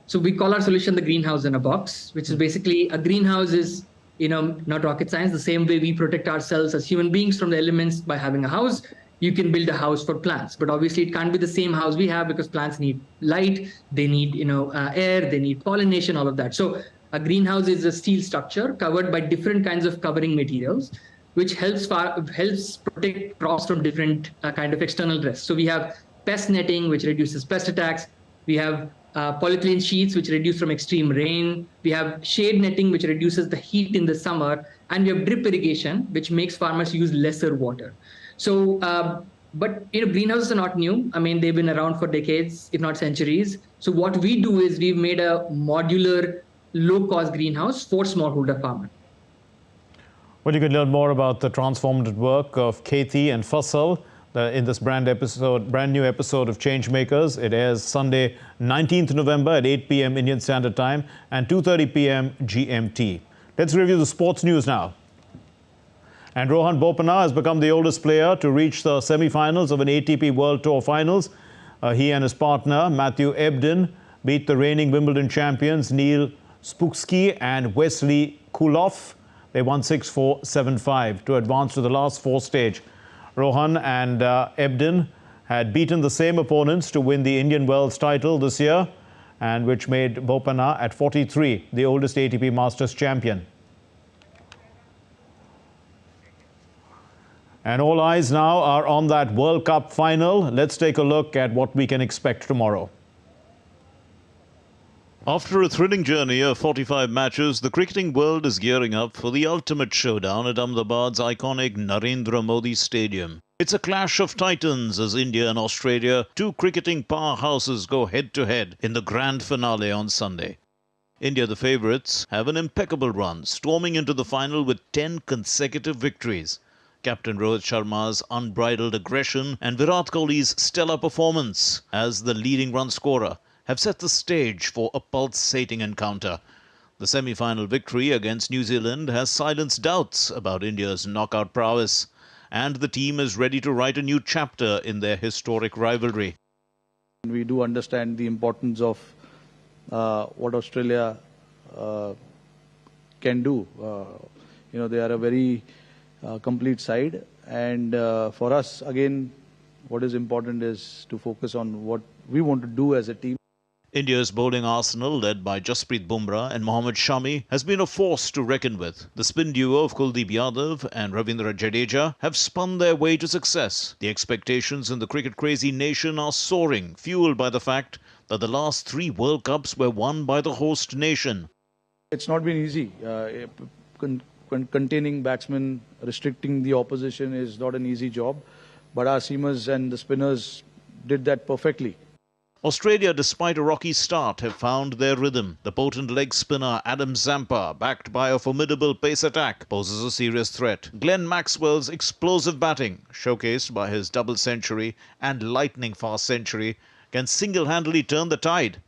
Speaker 8: So we call our solution the greenhouse in a box, which is basically a greenhouse is not rocket science. The same way we protect ourselves as human beings from the elements by having a house, you can build a house for plants. But obviously it can't be the same house we have because plants need light, they need air, they need pollination, all of that. So a greenhouse is a steel structure covered by different kinds of covering materials, which helps protect crops from different kind of external risks. So we have pest netting, which reduces pest attacks. We have polyethylene sheets, which reduce from extreme rain. We have shade netting, which reduces the heat in the summer. And we have drip irrigation, which makes farmers use lesser water. So, but greenhouses are not new. I mean, they've been around for decades, if not centuries. So what we do is we've made a modular, low-cost greenhouse for smallholder farmers.
Speaker 2: Well, you can learn more about the transformative work of Kheti and Fasal in this brand new episode of Changemakers. It airs Sunday, 19th November at 8 p.m. Indian Standard Time and 2:30 p.m. GMT. Let's review the sports news now. And Rohan Bopanna has become the oldest player to reach the semi-finals of an ATP World Tour Finals. He and his partner, Matthew Ebden, beat the reigning Wimbledon champions Neil Spooksky and Wesley Kuloff. They won 6-4, 7-5 to advance to the last four stage. Rohan and Ebden had beaten the same opponents to win the Indian Wells title this year, and which made Bopanna at 43 the oldest ATP Masters champion. And all eyes now are on that World Cup final. Let's take a look at what we can expect tomorrow.
Speaker 3: After a thrilling journey of 45 matches, the cricketing world is gearing up for the ultimate showdown at Ahmedabad's iconic Narendra Modi Stadium. It's a clash of titans as India and Australia, two cricketing powerhouses, go head-to-head in the grand finale on Sunday. India, the favourites, have an impeccable run, storming into the final with 10 consecutive victories. Captain Rohit Sharma's unbridled aggression and Virat Kohli's stellar performance as the leading run scorer have set the stage for a pulsating encounter. The semi-final victory against New Zealand has silenced doubts about India's knockout prowess, and the team is ready to write a new chapter in their historic rivalry.
Speaker 7: We do understand the importance of what Australia can do. They are a very complete side, and for us, again, what is important is to focus on what we want to do as a team.
Speaker 3: India's bowling arsenal, led by Jasprit Bumrah and Mohammad Shami, has been a force to reckon with. The spin duo of Kuldeep Yadav and Ravindra Jadeja have spun their way to success. The expectations in the cricket-crazy nation are soaring, fueled by the fact that the last 3 World Cups were won by the host nation.
Speaker 7: It's not been easy. Containing batsmen, restricting the opposition is not an easy job, but our seamers and the spinners did that perfectly.
Speaker 3: Australia, despite a rocky start, have found their rhythm. The potent leg spinner Adam Zampa, backed by a formidable pace attack, poses a serious threat. Glenn Maxwell's explosive batting, showcased by his double century and lightning-fast century, can single-handedly turn the tide.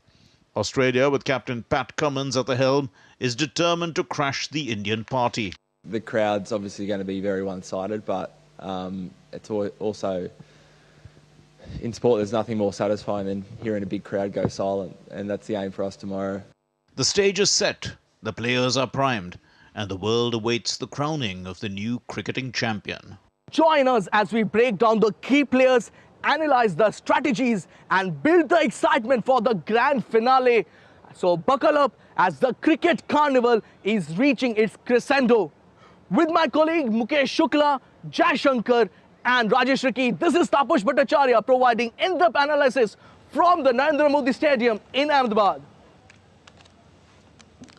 Speaker 3: Australia, with Captain Pat Cummins at the helm, is determined to crash the Indian party.
Speaker 9: The crowd's obviously going to be very one-sided, but it's also... in sport, there's nothing more satisfying than hearing a big crowd go silent, and that's the aim for us tomorrow.
Speaker 3: The stage is set, the players are primed, and the world awaits the crowning of the new cricketing champion.
Speaker 11: Join us as we break down the key players, analyze the strategies, and build the excitement for the grand finale. So buckle up as the cricket carnival is reaching its crescendo. With my colleague Mukesh Shukla, Jai Shankar, and Rajesh Ricky, this is Tapush Bhattacharya providing in-depth analysis from the Narendra Modi Stadium in Ahmedabad.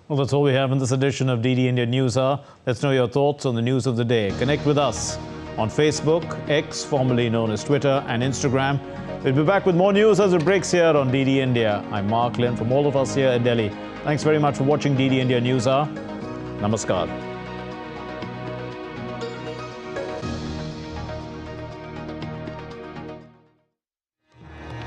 Speaker 2: Well, that's all we have in this edition of DD India News Hour. Let's know your thoughts on the news of the day. Connect with us on Facebook, X, formerly known as Twitter, and Instagram. We'll be back with more news as it breaks here on DD India. I'm Mark Lynn from all of us here in Delhi. Thanks very much for watching DD India News Hour. Namaskar.